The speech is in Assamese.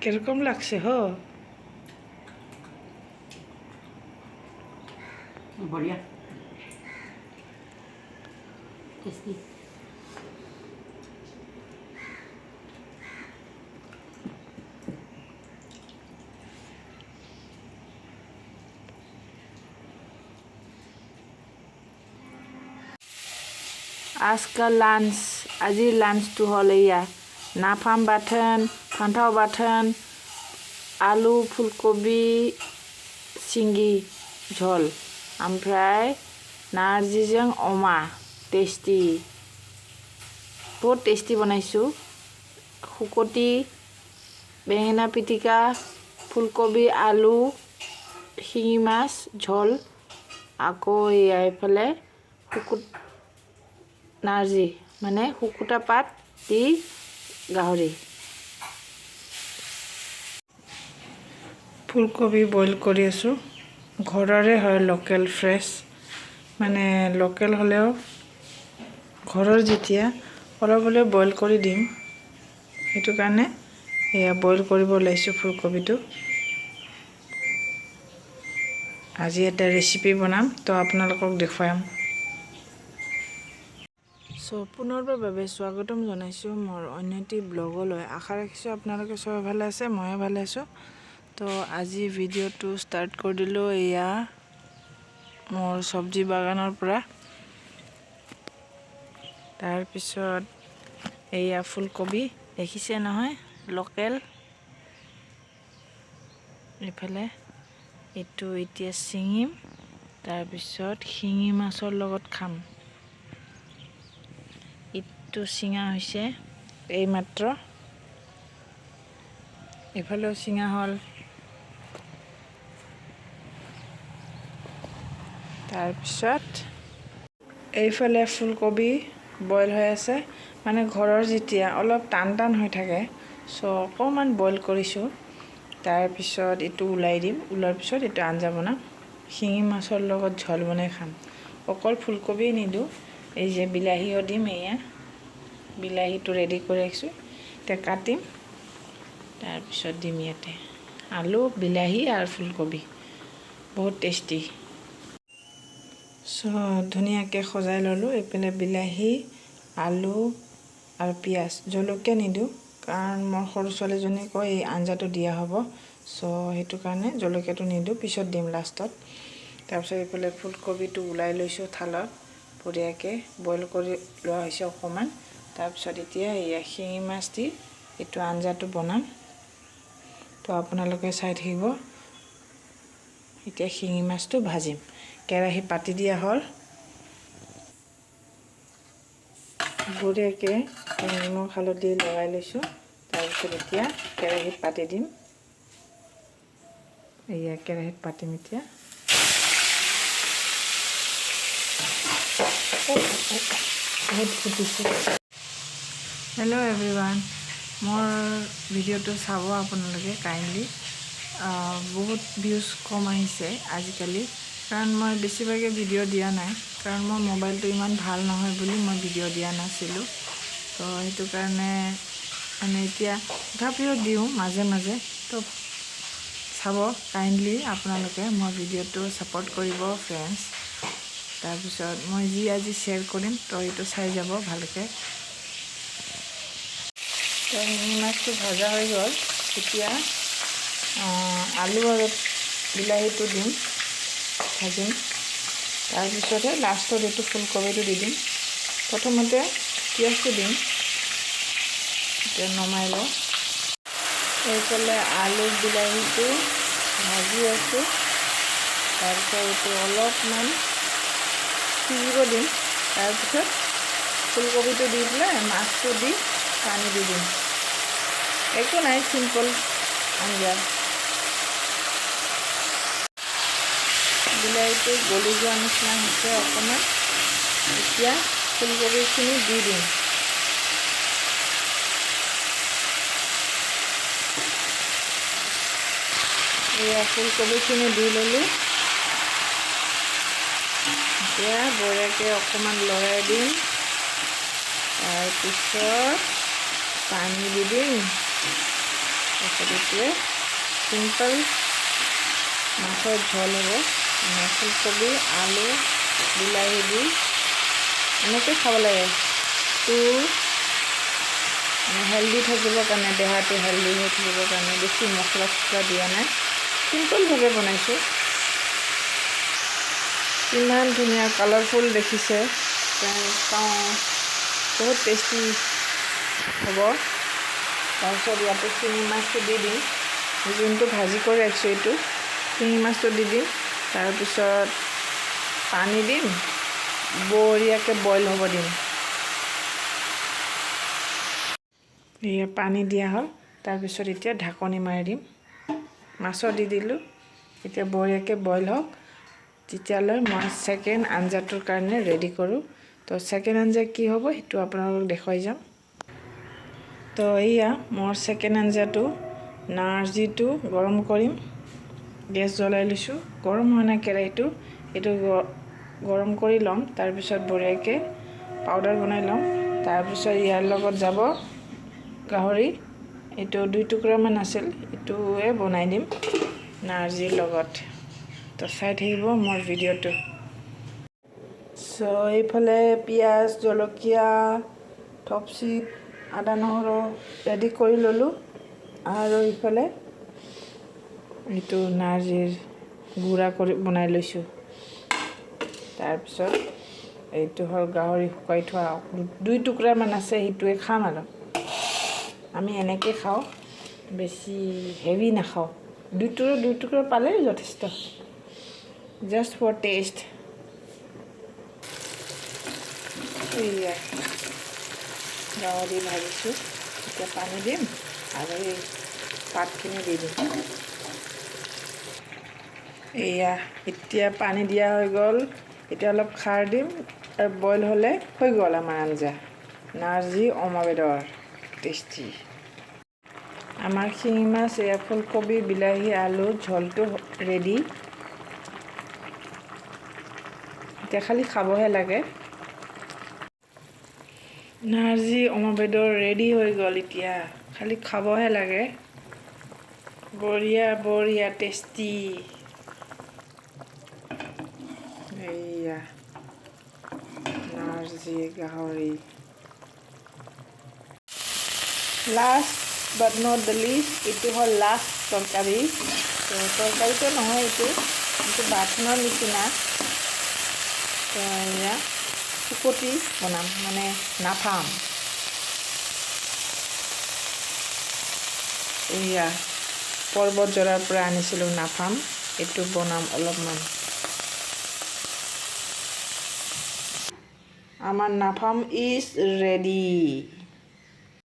কিৰকম লাগছে হো? बढ़िया टेस्टी আজকাল আজিৰ লাঞ্চটো হ'ল এয়া নাফাম বাথন, ফান্থাও বাথন, आलु फुलकबि सिंगि झोल ओमफ्राय नारजिजों अमा टेस्टी बहुत टेस्टी बनाइছো हुकटी बेंगेना पिटिका फुलकबि आलु शिঙি माছ झोल আকৌ এইফালে नारजी माने हुकुटा पात দি गाहरी फुलकबि बॉइल কৰি আছো ঘৰৰে হয় লোকেল ফ্ৰেছ মানে লোকেল হলেও ঘৰৰ যেতিয়া অলপ হলে বইল কৰি দিম হেতু কাৰণে এয়া বইল কৰিব লাইছো ফুলকবিটো আজি এটা ৰেচিপি বনাম তো আপোনালোকক দেখুৱাম সো পুনৰবাৰ স্বাগতম জনাইছো মোৰ অন্যটি ব্লগলৈ আশা ৰাখিছো আপোনালোকে সব ভালে আছে মই ভালে আছো তো আজি ভিডিওটো স্টার্ট কৰি দিলো এয়া মোৰ সবজি বাগানৰ পৰা তাৰ পিছত এয়া ফুলকবি দেখিছে নহয় লোকেল এফালে এটো এতিয়া চিঙিম তাৰ পিছত শিঙি মাছৰ লগত খাম ইটো চিঙা হৈছে এই মাত্ৰ এফালেও চিঙা হল তাৰ পিছত এইফালে ফুলকবি বইল হৈ আছে মানে ঘৰৰ যেতিয়া অলপ টান হৈ থাকে সো অকমান বইল কৰিছো তাৰ পিছত এটো উলাই দিম উলাৰ পিছত এটো আঞ্জা বনাম শিঙি মাছৰ লগত ঝোল বনাই খাম অকল ফুলকবি নিদু এই যে বিলাহীও দিম এয়া বিলাহীটো ৰেডি কৰি ৰাখিছো তে কাটিম তাৰ পিছত দিম ইয়াতে আলু বিলাহী আৰু ফুলকবি বহুত টেস্টি সো ধুনিয়াকে সজাই ললো এপিনে বিলাহী আলু আৰু পিয়াজ জলকীয়া নিদু কাৰণ মোৰ সৰু ছোৱালীজনী কয় এই আঞ্জাটো দিয়া হ'ব সো হেতু কাৰণে জলকীয়াটো নিদু পিছত দিম লাষ্টত তাৰ পিছত এফালে ফুলকবিটো উলাই লৈছো থালত পুৰিয়াকে বইল কৰি লোৱা হৈছে অকমান তাৰ পিছত এতিয়া এই শিঙি মাছ দি এটো আঞ্জাটো বনাম তো আপোনালোকে চাই থাকিব এতিয়া শিঙি মাছটো ভাজিম কেৰাহী পাতি দিয়া হল বঢ়িয়াকে নিমখ হালধি লগাই লৈছো তাৰ পিছত এতিয়া কেৰাহীত পাতি দিম এয়া কেৰাহীত পাতিম এতিয়া हेलो एवरीवन मोर भिडिओটো চাব আপোনালোকে কাইন্ডলি বহুত ভিউজ কম আহিছে আজিকালি কাৰণ মই বেছিভাগে ভিডিও দিয়া নাই কাৰণ মোৰ মোবাইলটো ইমান ভাল নহয় বুলি মই ভিডিও দিয়া নাছিলো তো হেতু কাৰণে মানে এতিয়া তথাপিও দিও মাজে মাজে তো চাব কাইন্ডলি আপোনালোকে মোৰ ভিডিওটো সাপোৰ্ট কৰিব ফ্ৰেন্ডস তাৰ পিছত মই যি আজি শেয়াৰ কৰিম তো এটো চাই যাব ভালকে তো মাছটো ভাজা হৈ গল এতিয়া আলু আৰু বিলাহীটো দিম ভাজিম তাৰ পিছতে লাষ্টত এটো ফুলকবিটো দি দিম প্ৰথমতে পিয়াজটো দিম এতিয়া নমাই লওঁ এইফালে আলু বিলাহীটো ভাজি আছো তাৰ পিছত এটো অলপমান সিজিব দিম তাৰ পিছত ফুলকবিটো দি দিলে মাছটো দি পানী দি দিম একো নাই সিম্পল আঞ্জা বিলাহীটো গলি যোৱা নিচিনা হৈছে অকণমান এতিয়া ফুলকবিখিনি দি দিম এয়া ফুলকবিখিনি দি ললো এতিয়া বঢ়িয়াকে অকণমান লৰাই দিম তাৰ পিছত পানী দি দিম তাৰপিছত এইটোৱে চিম্পল মাছৰ ঝোল হ'ব মানে ফুলকবি আলু বিলাহী দি এনেকৈ খাব লাগে তো মানে হেল্ডি থাকিবৰ কাৰণে দেহাটো হেল্ডি হৈ থাকিবৰ কাৰণে বেছি মছলা চছলা দিয়া নাই চিম্পলভাৱে বনাইছোঁ কিমান ধুনীয়া কালাৰফুল দেখিছে চাওঁ বহুত টেষ্টি হ'ব তাৰপিছত ইয়াতে শিঙি মাছটো দি দিম যোনটো ভাজি কৰি ৰাখিছোঁ এইটো শিঙি মাছটো দি দিম তাৰপিছত পানী দিম বঢ়িয়াকৈ বইল হ'ব দিম এয়া পানী দিয়া হ'ল তাৰপিছত এতিয়া ঢাকনি মাৰি দিম মাছৰ দি দিলোঁ এতিয়া বঢ়িয়াকৈ বইল হওক তেতিয়ালৈ মই ছেকেণ্ড আঞ্জাটোৰ কাৰণে ৰেডি কৰোঁ তো ছেকেণ্ড আঞ্জা কি হ'ব সেইটো আপোনালোকক দেখুৱাই যাম তো এয়া মোৰ ছেকেণ্ড আঞ্জাটো নাৰ্জিটো গৰম কৰিম গেছ জ্বলাই লৈছোঁ গৰম হোৱা নাই কেৰাহীটো এইটো গৰম কৰি ল'ম তাৰপিছত বঢ়িয়াকৈ পাউডাৰ বনাই ল'ম তাৰপিছত ইয়াৰ লগত যাব গাহৰি এইটো 2 টুকুৰামান আছিল এইটোৱে বনাই দিম নাৰ্জিৰ লগত তো চাই থাকিব মোৰ ভিডিঅ'টো চ' এইফালে পিঁয়াজ জলকীয়া থপচি আদা নহৰু ৰেডি কৰি ল'লোঁ আৰু ইফালে এইটো নাৰ্জিৰ গুড়া কৰি বনাই লৈছোঁ তাৰপিছত এইটো হ'ল গাহৰি শুকাই থোৱা 2 টুকুৰামান আছে সেইটোৱে খাম আৰু আমি এনেকৈ খাওঁ বেছি হেভি নাখাওঁ 2 টুকুৰা পালেই যথেষ্ট জাষ্ট ফৰ টেষ্ট এয়া গাহৰি ভাজিছোঁ এতিয়া পানী দিম আৰু এই পাতখিনি দি দিম এয়া এতিয়া পানী দিয়া হৈ গ'ল এতিয়া অলপ খাৰ দিম আৰু বইল হ'লে হৈ গ'ল আমাৰ আঞ্জা নাৰ্জি অমা বেদৰ টেষ্টি আমাৰ শিঙি মাছ এয়া ফুলকবি বিলাহী আলু ঝোলটো ৰেডি এতিয়া খালি খাবহে লাগে নাৰ্জি অমা বেদৰ ৰেডি হৈ গ'ল এতিয়া খালি খাবহে লাগে বঢ়িয়া বঢ়িয়া টেষ্টি এয়া নাৰ্জি গাহৰি last but not the least এইটো হ'ল লাষ্ট তৰকাৰী তো তৰকাৰীটো নহয় এইটো বাথনৰ নিচিনা তো এয়া শুকতি বনাম মানে নাফাম এয়া পৰ্বতজৰাৰ পৰা আনিছিলোঁ নাফাম এইটো বনাম অলপমান আমাৰ নাফাম ইজ ৰেডি